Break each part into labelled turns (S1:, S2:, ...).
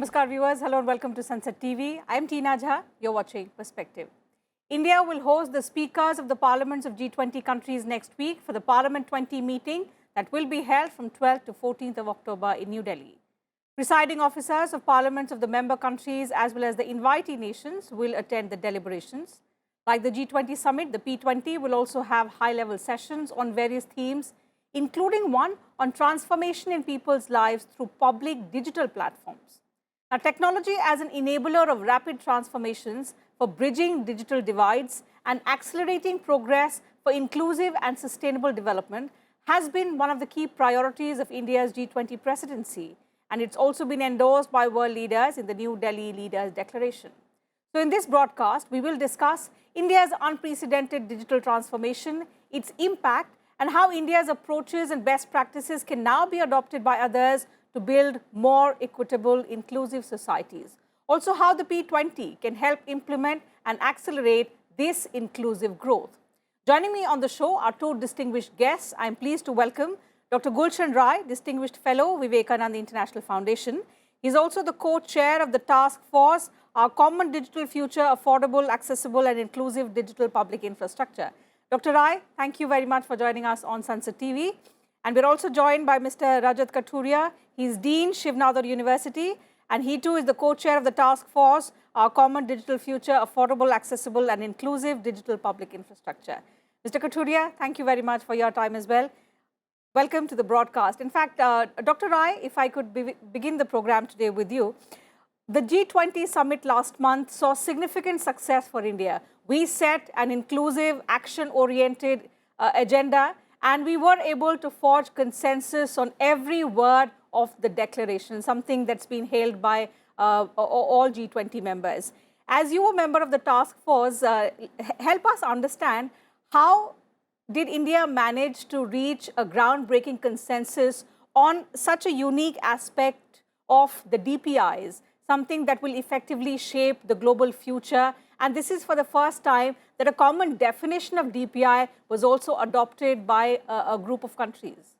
S1: Namaskar viewers, hello and welcome to Sansad TV. I am Tina Jha, you're watching Perspective. India will host the speakers of the Parliaments of G20 countries next week for the Parliament 20 meeting that will be held from 12th to 14th of October in New Delhi. Presiding officers of parliaments of the member countries as well as the invitee nations will attend the deliberations. Like the G20 summit, the P20 will also have high-level sessions on various themes, including one on transformation in people's lives through public digital platforms. Now, technology as an enabler of rapid transformations for bridging digital divides and accelerating progress for inclusive and sustainable development has been one of the key priorities of India's G20 presidency, and it's also been endorsed by world leaders in the New Delhi Leaders Declaration. So in this broadcast, we will discuss India's unprecedented digital transformation, its impact, and how India's approaches and best practices can now be adopted by others to build more equitable, inclusive societies. Also, how the P20 can help implement and accelerate this inclusive growth. Joining me on the show are two distinguished guests. I am pleased to welcome Dr. Gulshan Rai, Distinguished Fellow, Vivekananda International Foundation. He is also the co-chair of the task force, Our Common Digital Future, Affordable, Accessible and Inclusive Digital Public Infrastructure. Dr. Rai, thank you very much for joining us on Sansad TV. And we're also joined by Mr. Rajat Kathuria. He's Dean, Shiv Nadar University, and he too is the co-chair of the task force, Our Common Digital Future, Affordable, Accessible and Inclusive Digital Public Infrastructure. Mr. Kathuria, thank you very much for your time as well. Welcome to the broadcast. In fact, Dr. Rai, if I could begin the program today with you. The G20 summit last month saw significant success for India. We set an inclusive, action-oriented agenda, and we were able to forge consensus on every word of the declaration, something that's been hailed by all G20 members. As you were a member of the task force, help us understand how did India manage to reach a groundbreaking consensus on such a unique aspect of the DPIs, something that will effectively shape the global future? And this is for the first time that a common definition of DPI was also adopted by a group of countries.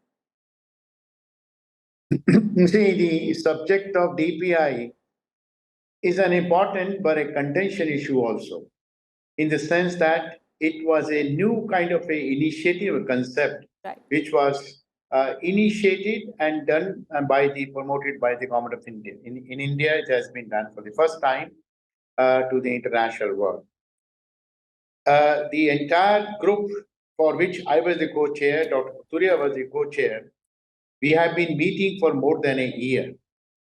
S2: See, the subject of DPI is an important but a contention issue also, in the sense that it was a new kind of a initiative, a concept,
S1: right,
S2: which was initiated and done promoted by the government of India. In India, it has been done for the first time to the international world. The entire group for which I was the co-chair, Dr. Kathuria was the co-chair, we have been meeting for more than a year.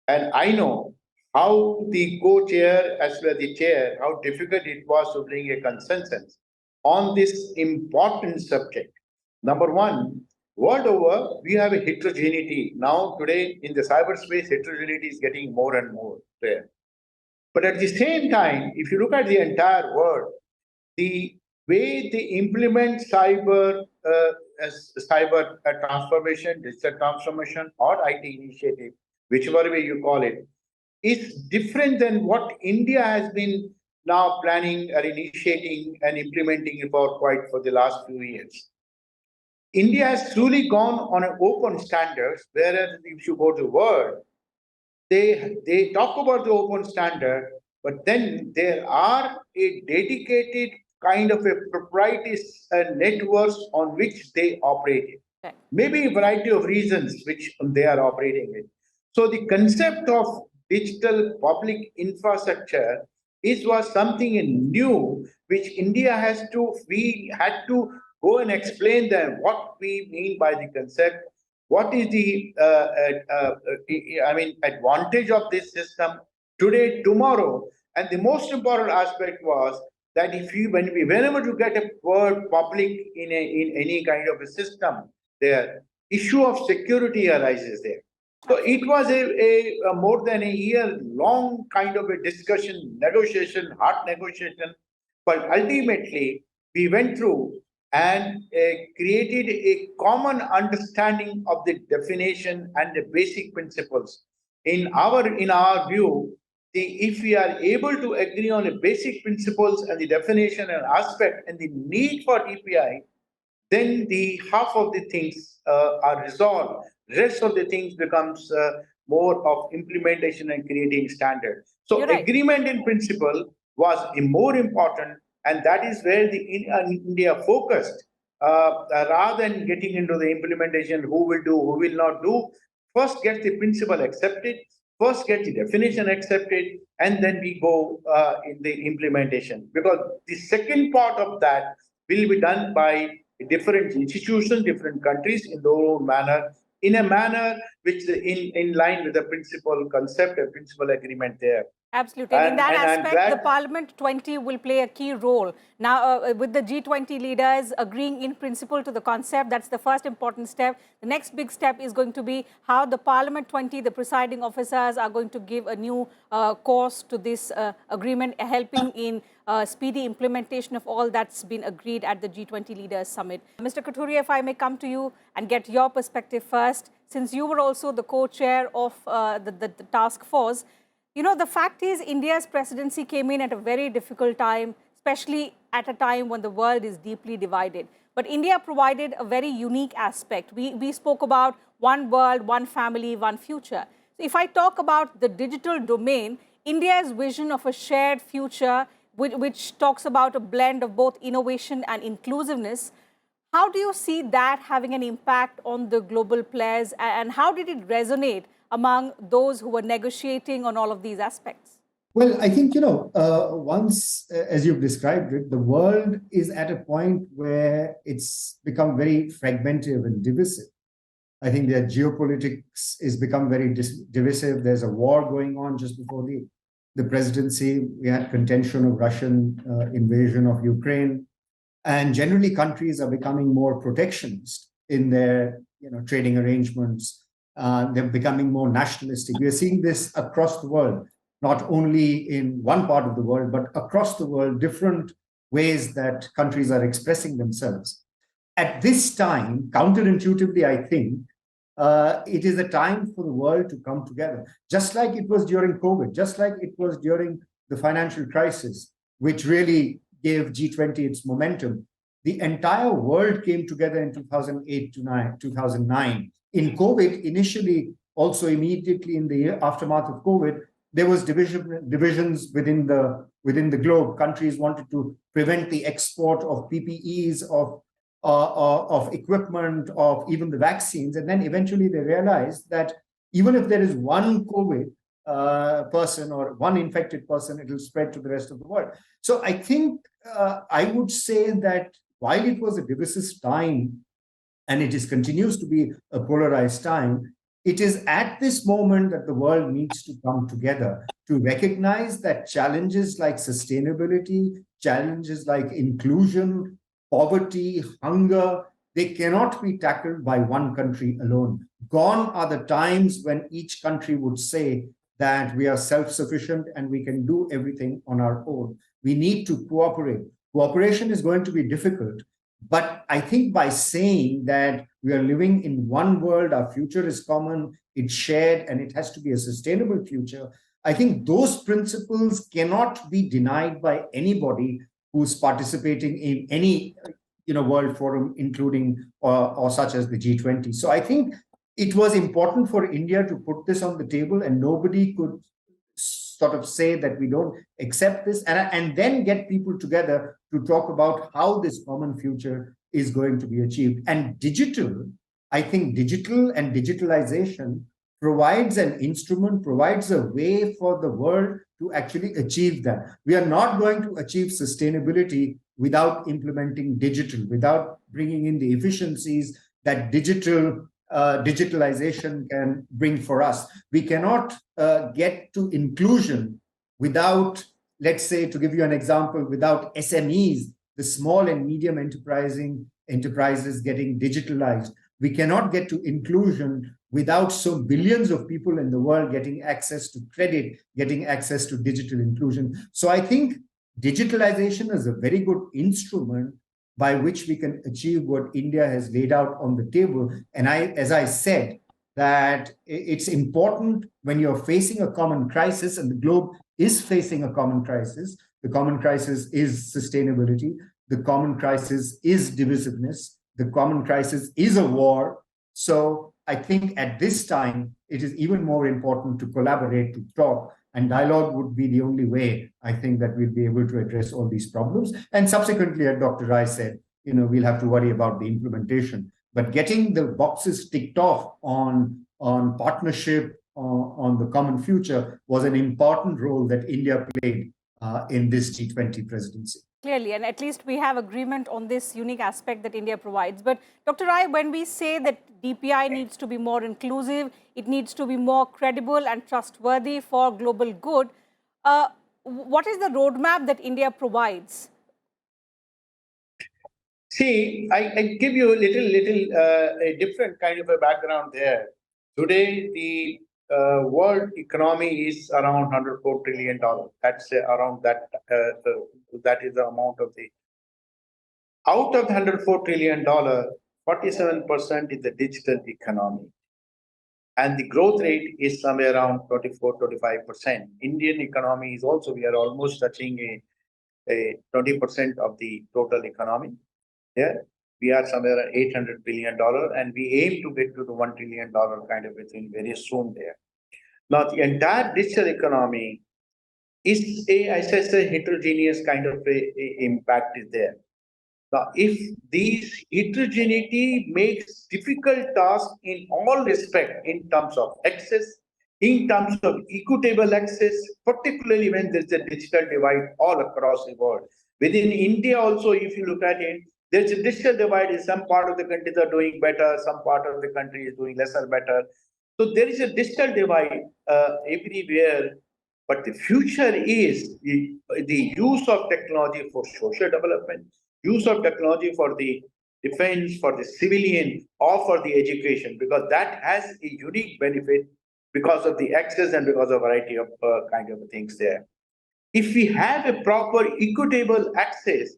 S2: And I know how the co-chair as well as the chair, how difficult it was to bring a consensus on this important subject. Number one, world over, we have a heterogeneity. Now, today, in the cyberspace, heterogeneity is getting more and more there. But at the same time, if you look at the entire world, the way they implement cyber transformation, digital transformation, or IT initiative, whichever way you call it, is different than what India has been now planning or initiating and implementing for the last few years. India has truly gone on an open standards, whereas if you go to the world, they talk about the open standard, but then there are a dedicated kind of a proprietary networks on which they operate.
S1: Okay.
S2: Maybe a variety of reasons which they are operating in. So the concept of digital public infrastructure was something new which India we had to go and explain them what we mean by the concept, what is the advantage of this system today, tomorrow. And the most important aspect was that whenever you get a word public in any kind of a system, there issue of security arises there. So it was a more than a year long kind of a discussion, negotiation, hard negotiation. But ultimately, we went through and created a common understanding of the definition and the basic principles. In our view, if we are able to agree on the basic principles and the definition and aspect and the need for DPI, then the half of the things are resolved. Rest of the things becomes more of implementation and creating standards. So
S1: You're right.
S2: agreement in principle was more important, and that is where the India focused. Rather than getting into the implementation, who will do, who will not do, first get the principle accepted, first get the definition accepted, and then we go in the implementation. Because the second part of that will be done by different institutions, different countries in their own manner, in a manner which is in line with the principle concept and principle agreement there.
S1: Absolutely. And in that
S2: I'm
S1: aspect, the
S2: glad.
S1: Parliament 20 will play a key role. Now, with the G20 leaders agreeing in principle to the concept, that's the first important step. The next big step is going to be how the Parliament 20, the presiding officers, are going to give a new course to this agreement, helping in speedy implementation of all that's been agreed at the G20 Leaders Summit. Mr. Kathuria, if I may come to you and get your perspective first, since you were also the co-chair of the task force. You know, the fact is India's presidency came in at a very difficult time, especially at a time when the world is deeply divided. But India provided a very unique aspect. We spoke about one world, one family, one future. So if I talk about the digital domain, India's vision of a shared future, which talks about a blend of both innovation and inclusiveness, how do you see that having an impact on the global players, and how did it resonate among those who were negotiating on all of these aspects?
S3: Well, I think, once, as you've described it, the world is at a point where it's become very fragmented and divisive. I think that geopolitics is become very divisive. There's a war going on just before the presidency. We had contention of Russian invasion of Ukraine. And generally, countries are becoming more protectionist in their trading arrangements. They're becoming more nationalistic. We are seeing this across the world, not only in one part of the world, but across the world, different ways that countries are expressing themselves. At this time, counterintuitively, I think, it is a time for the world to come together, just like it was during COVID, just like it was during the financial crisis, which really gave G20 its momentum. The entire world came together in 2008 to 2009. In COVID, initially, also immediately in the aftermath of COVID, there was divisions within the globe. Countries wanted to prevent the export of PPEs, of equipment, of even the vaccines. And then eventually they realized that even if there is one COVID person or one infected person, it will spread to the rest of the world. So I think I would say that while it was a divisive time, and it continues to be a polarized time, it is at this moment that the world needs to come together to recognize that challenges like sustainability, challenges like inclusion, poverty, hunger, they cannot be tackled by one country alone. Gone are the times when each country would say that we are self-sufficient and we can do everything on our own. We need to cooperate. Cooperation is going to be difficult. But I think by saying that we are living in one world, our future is common, it's shared, and it has to be a sustainable future, I think those principles cannot be denied by anybody who's participating in any world forum, including or such as the G20. So I think it was important for India to put this on the table, and nobody could sort of say that we don't accept this, and then get people together to talk about how this common future is going to be achieved. And I think digital and digitalization provides an instrument, provides a way for the world to actually achieve that. We are not going to achieve sustainability without implementing digital, without bringing in the efficiencies that digitalization can bring for us. We cannot get to inclusion without, let's say, to give you an example, without SMEs, the small and medium enterprises getting digitalized. We cannot get to inclusion without so billions of people in the world getting access to credit, getting access to digital inclusion. So I think digitalization is a very good instrument by which we can achieve what India has laid out on the table. And as I said, that it's important when you're facing a common crisis, and the globe is facing a common crisis. The common crisis is sustainability. The common crisis is divisiveness. The common crisis is a war. So I think at this time, it is even more important to collaborate, to talk, and dialogue would be the only way, I think, that we'll be able to address all these problems. And subsequently, as Dr. Rai said, we'll have to worry about the implementation. But getting the boxes ticked off on partnership, on the common future was an important role that India played in this G20 presidency.
S1: Clearly, and at least we have agreement on this unique aspect that India provides. But Dr. Rai, when we say that DPI needs to be more inclusive, it needs to be more credible and trustworthy for global good, what is the roadmap that India provides?
S2: See, I give you a different kind of a background there. Today, the world economy is around $104 trillion. That's around that. That is the amount of the. Out of the $104 trillion, 47% is the digital economy, and the growth rate is somewhere around 24-25%. Indian economy is also, we are almost touching a 20% of the total economy. Yeah, we are somewhere at $800 billion, and we aim to get to the $1 trillion kind of a thing very soon there. Now, the entire digital economy is I say, heterogeneous kind of a impact is there. Now, if these heterogeneity makes difficult tasks in all respect, in terms of access, in terms of equitable access, particularly when there's a digital divide all across the world. Within India also, if you look at it, there's a digital divide. In some part of the countries are doing better, some part of the country is doing lesser better. So there is a digital divide everywhere. But the future is the use of technology for social development, use of technology for the defense, for the civilian, or for the education, because that has a unique benefit because of the access and because of a variety of kind of things there. If we have a proper equitable access,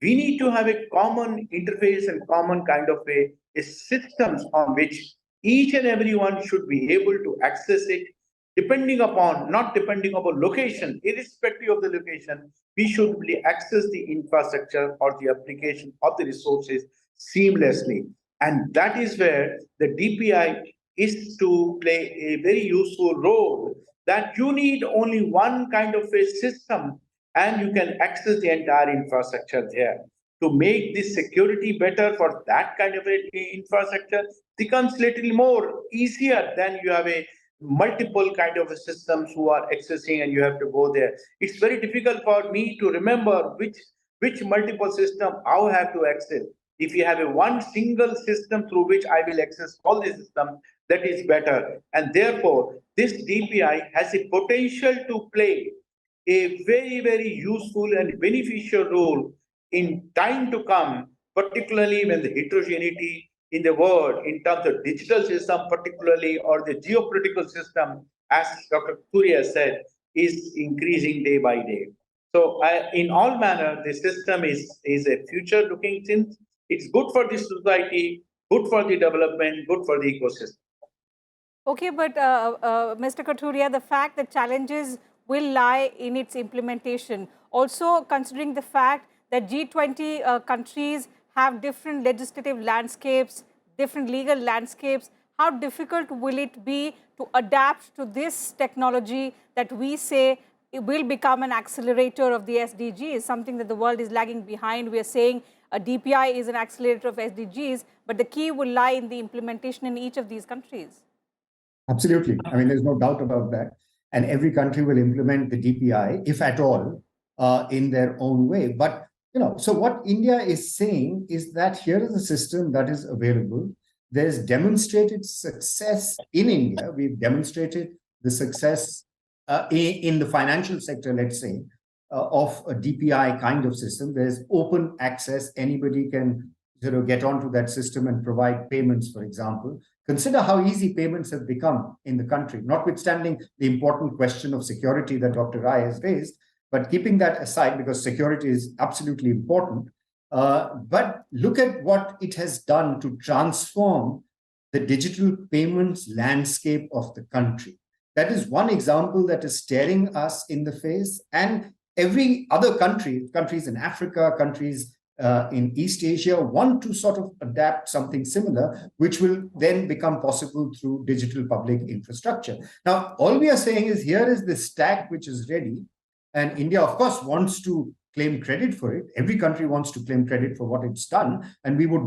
S2: we need to have a common interface and common kind of a systems on which each and everyone should be able to access it, not depending upon location, irrespective of the location, we should access the infrastructure or the application of the resources seamlessly. And that is where the DPI is to play a very useful role, that you need only one kind of a system and you can access the entire infrastructure there. To make this security better for that kind of infrastructure becomes little more easier than you have a multiple kind of systems who are accessing and you have to go there. It's very difficult for me to remember which multiple system I have to access. If you have a one single system through which I will access all the systems, that is better. And therefore, this DPI has a potential to play a very, very useful and beneficial role in time to come, particularly when the heterogeneity in the world, in terms of digital system particularly, or the geopolitical system, as Dr. Kuria said, is increasing day by day. So in all manner, the system is a future-looking thing. It's good for the society, good for the development, good for the ecosystem.
S1: Okay, but Mr. Katuria, the fact that challenges will lie in its implementation, also considering the fact that G20 countries have different legislative landscapes, different legal landscapes, how difficult will it be to adapt to this technology that we say it will become an accelerator of the SDGs, something that the world is lagging behind. We are saying a DPI is an accelerator of SDGs, but the key will lie in the implementation in each of these countries.
S3: Absolutely. I mean, there's no doubt about that. And every country will implement the DPI, if at all, in their own way. But, so what India is saying is that here is a system that is available. There's demonstrated success in India. We've demonstrated the success in the financial sector, let's say, of a DPI kind of system. There's open access. Anybody can get onto that system and provide payments, for example. Consider how easy payments have become in the country, notwithstanding the important question of security that Dr. Rai has raised. But keeping that aside, because security is absolutely important, but look at what it has done to transform the digital payments landscape of the country. That is one example that is staring us in the face. And every other country, countries in Africa, countries in East Asia want to sort of adapt something similar, which will then become possible through digital public infrastructure. Now, all we are saying is here is the stack which is ready, and India, of course, wants to claim credit for it. Every country wants to claim credit for what it's done, and we would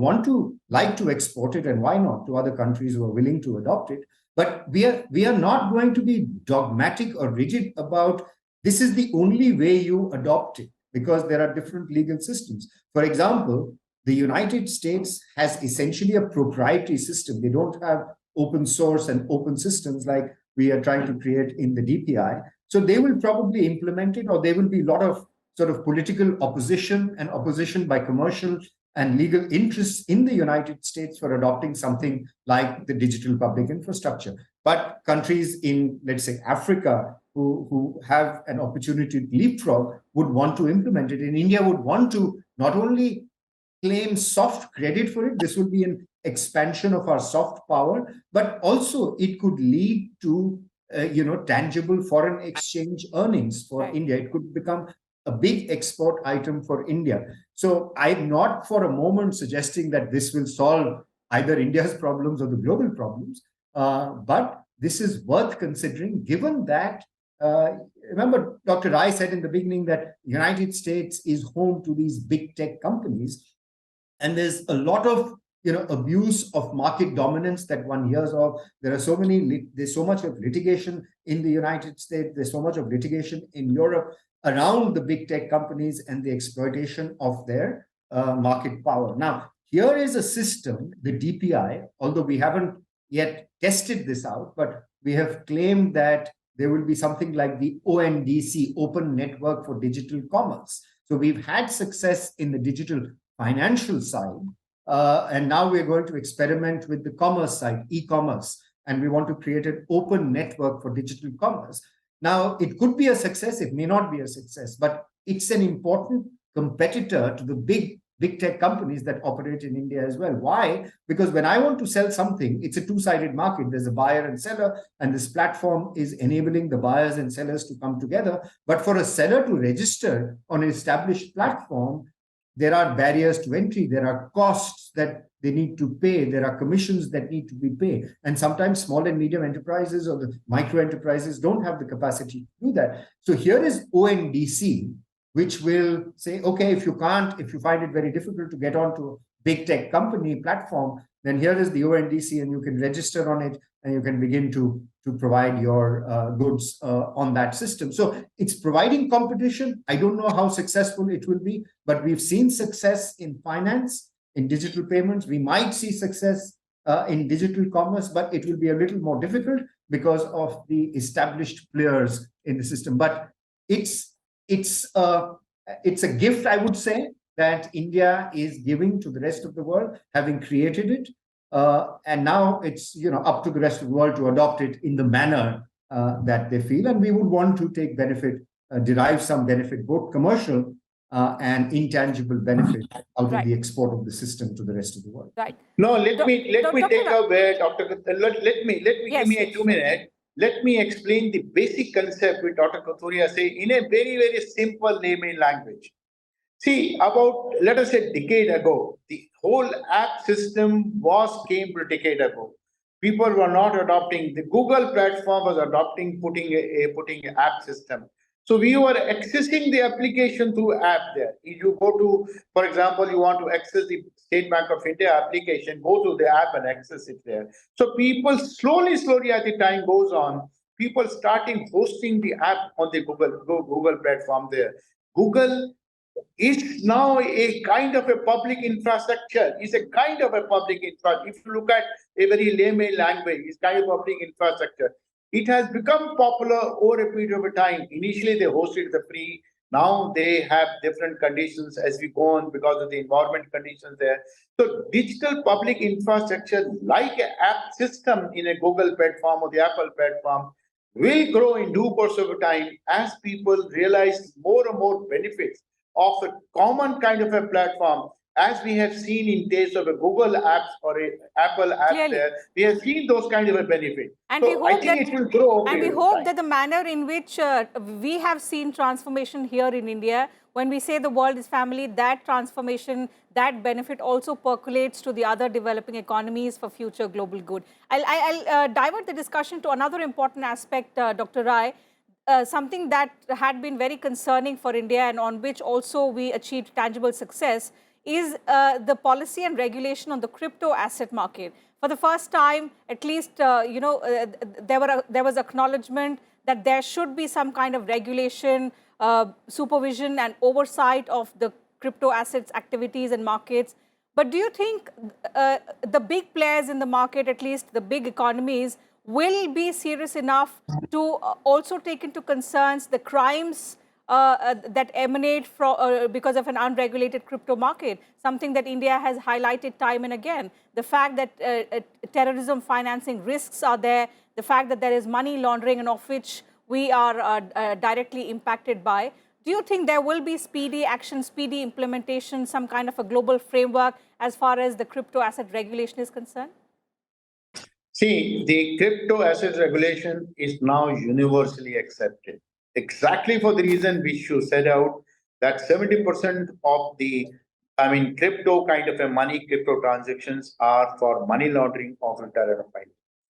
S3: like to export it, and why not, to other countries who are willing to adopt it. But we are not going to be dogmatic or rigid about this is the only way you adopt it, because there are different legal systems. For example, the United States has essentially a proprietary system. They don't have open source and open systems like we are trying to create in the DPI. So they will probably implement it, or there will be a lot of sort of political opposition and opposition by commercial and legal interests in the United States for adopting something like the digital public infrastructure. But countries in, let's say, Africa, who have an opportunity to leapfrog, would want to implement it. And India would want to not only claim soft credit for it, this will be an expansion of our soft power, but also it could lead to tangible foreign exchange earnings for India. It could become a big export item for India. So I'm not for a moment suggesting that this will solve either India's problems or the global problems, but this is worth considering, given that, remember, Dr. Rai said in the beginning that the United States is home to these big tech companies, and there's a lot of abuse of market dominance that one hears of. There's so much of litigation in the United States, there's so much of litigation in Europe around the big tech companies and the exploitation of their market power. Now, here is a system, the DPI, although we haven't yet tested this out, but we have claimed that there will be something like the ONDC, Open Network for Digital Commerce. So we've had success in the digital financial side, and now we're going to experiment with the commerce side, e-commerce, and we want to create an open network for digital commerce. Now, it could be a success, it may not be a success, but it's an important competitor to the big tech companies that operate in India as well. Why? Because when I want to sell something, it's a two-sided market. There's a buyer and seller, and this platform is enabling the buyers and sellers to come together. But for a seller to register on an established platform, there are barriers to entry, there are costs that they need to pay, there are commissions that need to be paid. And sometimes small and medium enterprises or the micro enterprises don't have the capacity to do that. So here is ONDC, which will say, okay, if you find it very difficult to get onto a big tech company platform, then here is the ONDC, and you can register on it, and you can begin to provide your goods on that system. So it's providing competition. I don't know how successful it will be, but we've seen success in finance, in digital payments. We might see success in digital commerce, but it will be a little more difficult because of the established players in the system. But it's a gift, I would say, that India is giving to the rest of the world, having created it. And now it's up to the rest of the world to adopt it in the manner that they feel. And we would want to take benefit, derive some benefit, both commercial and intangible benefit out of the export of the system to the rest of the world.
S1: Right.
S2: No, let me take away, Dr. Let me
S1: Yes,
S2: give me a 2 minute. Let me explain the basic concept with Dr. Kathuria say in a very, very simple layman language. See, about, let us say, a decade ago, the whole app system was Cambridge a decade ago. People were not adopting. The Google platform was adopting, putting an app system. So we were accessing the application through app there. If you go to, for example, you want to access the State Bank of India application, go to the app and access it there. So people slowly as the time goes on, people starting hosting the app on the Google platform there. Google is now a kind of a public infrastructure. It's a kind of a public infrastructure. If you look at a very layman language, it's kind of public infrastructure. It has become popular over a period of time. Initially, they hosted the free. Now they have different conditions as we go on because of the environment conditions there. So digital public infrastructure, like an app system in a Google platform or the Apple platform, will grow in due course of time as people realize more and more benefits of a common kind of a platform, as we have seen in case of a Google apps or a Apple app. Clearly, there, we have seen those kind of a benefit.
S1: And
S2: so I think it will grow.
S1: And we hope that the manner in which we have seen transformation here in India when we say the world is family, that transformation, that benefit also percolates to the other developing economies for future global good. I'll divert the discussion to another important aspect, Dr. Rai, something that had been very concerning for India and on which also we achieved tangible success is the policy and regulation on the crypto asset market. For the first time, at least, there was acknowledgement that there should be some kind of regulation, supervision and oversight of the crypto assets activities and markets. But do you think the big players in the market, at least the big economies, will be serious enough to also take into concerns the crimes that emanate from because of an unregulated crypto market, something that India has highlighted time and again. The fact that terrorism financing risks are there, the fact that there is money laundering and of which we are directly impacted by. Do you think there will be speedy action, speedy implementation, some kind of a global framework as far as the crypto asset regulation is concerned?
S2: See, the crypto assets regulation is now universally accepted. Exactly for the reason which you set out, that 70% of the, crypto kind of a money, crypto transactions are for money laundering of terror finance.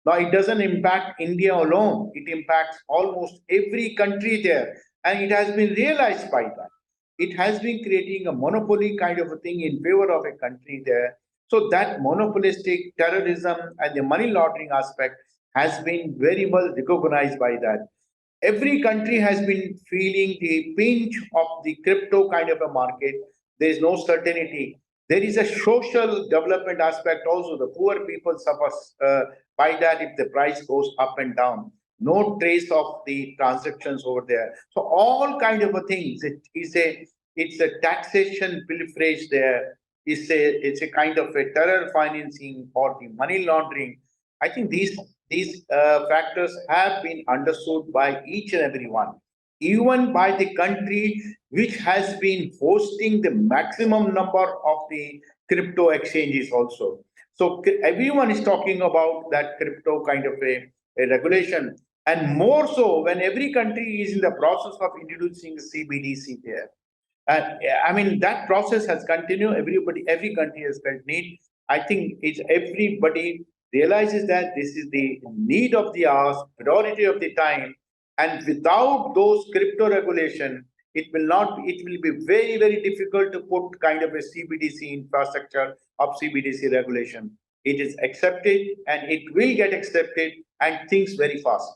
S2: Now, it doesn't impact India alone. It impacts almost every country there. And it has been realized by that. It has been creating a monopoly kind of a thing in favor of a country there. So that monopolistic terrorism and the money laundering aspect has been very well recognized by that. Every country has been feeling the pinch of the crypto kind of a market. There is no certainty. There is a social development aspect also. The poor people suffer by that if the price goes up and down. No trace of the transactions over there. So all kind of a things. It's a taxation pilferage there. It's a kind of a terror financing or the money laundering. I think these factors have been understood by each and every one, even by the country which has been hosting the maximum number of the crypto exchanges also. So everyone is talking about that crypto kind of a regulation, and more so when every country is in the process of introducing CBDC there. That process has continued. Every country has felt need. I think it's everybody realizes that this is the need of the hour, priority of the time, and without those crypto regulation, it will be very, very difficult to put kind of a CBDC infrastructure of CBDC regulation. It is accepted and it will get accepted and things very fast.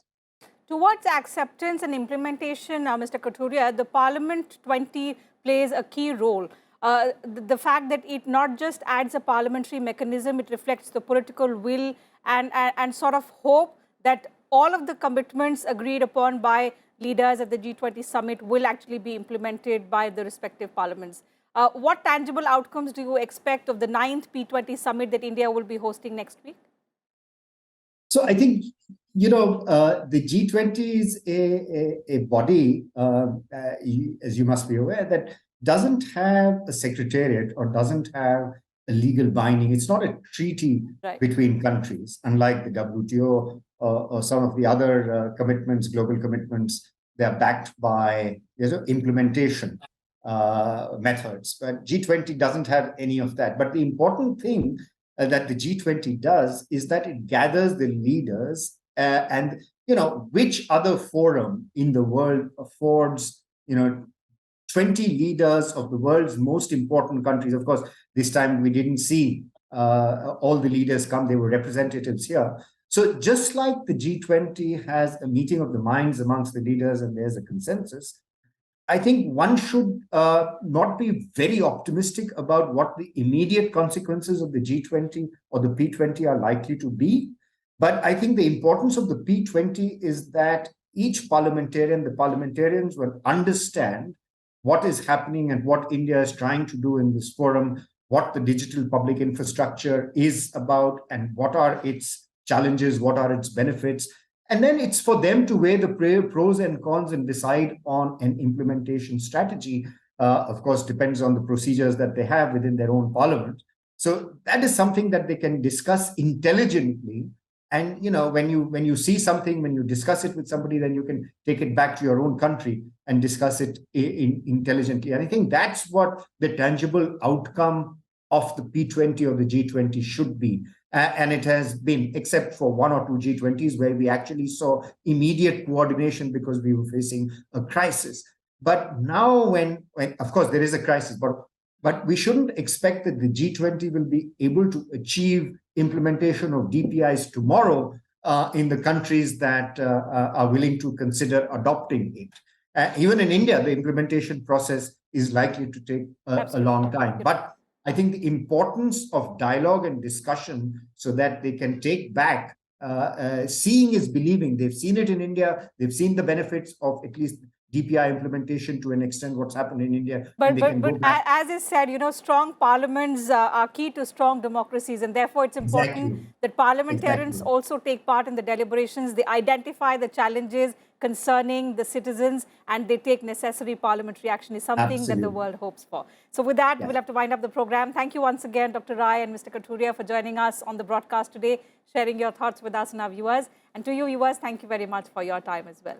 S1: Towards acceptance and implementation, Mr. Kathuria, the Parliament 20 plays a key role. The fact that it not just adds a parliamentary mechanism, it reflects the political will and sort of hope that all of the commitments agreed upon by leaders at the G20 summit will actually be implemented by the respective parliaments. What tangible outcomes do you expect of the 9th P20 summit that India will be hosting next week?
S3: So I think, the G20 is a body, as you must be aware, that doesn't have a secretariat or doesn't have a legal binding. It's not a treaty between countries, unlike the WTO or some of the other commitments, global commitments. They're backed by implementation methods. But G20 doesn't have any of that. But the important thing that the G20 does is that it gathers the leaders and which other forum in the world affords 20 leaders of the world's most important countries. Of course, this time we didn't see all the leaders come. They were representatives here. So just like the G20 has a meeting of the minds amongst the leaders and there's a consensus, I think one should not be very optimistic about what the immediate consequences of the G20 or the P20 are likely to be. But I think the importance of the P20 is that each parliamentarian, the parliamentarians will understand what is happening and what India is trying to do in this forum, what the digital public infrastructure is about and what are its challenges, what are its benefits. And then it's for them to weigh the pros and cons and decide on an implementation strategy. Of course, depends on the procedures that they have within their own parliament. So that is something that they can discuss intelligently. And when you see something, when you discuss it with somebody, then you can take it back to your own country and discuss it intelligently. And I think that's what the tangible outcome of the P20 or the G20 should be. And it has been, except for one or two G20s where we actually saw immediate coordination because we were facing a crisis. But now when of course, there is a crisis, but we shouldn't expect that the G20 will be able to achieve implementation of DPIs tomorrow in the countries that are willing to consider adopting it. Even in India, the implementation process is likely to take a long time. But I think the importance of dialogue and discussion so that they can take back, seeing is believing. They've seen it in India. They've seen the benefits of at least DPI implementation to an extent, what's happened in India.
S1: But as is said, strong parliaments are key to strong democracies, and therefore it's important that parliamentarians also take part in the deliberations. They identify the challenges concerning the citizens, and they take necessary parliamentary action is something that the world hopes for. So with that, we'll have to wind up the program. Thank you once again, Dr. Rai and Mr. Kathuria, for joining us on the broadcast today, sharing your thoughts with us and our viewers. And to you viewers, thank you very much for your time as well.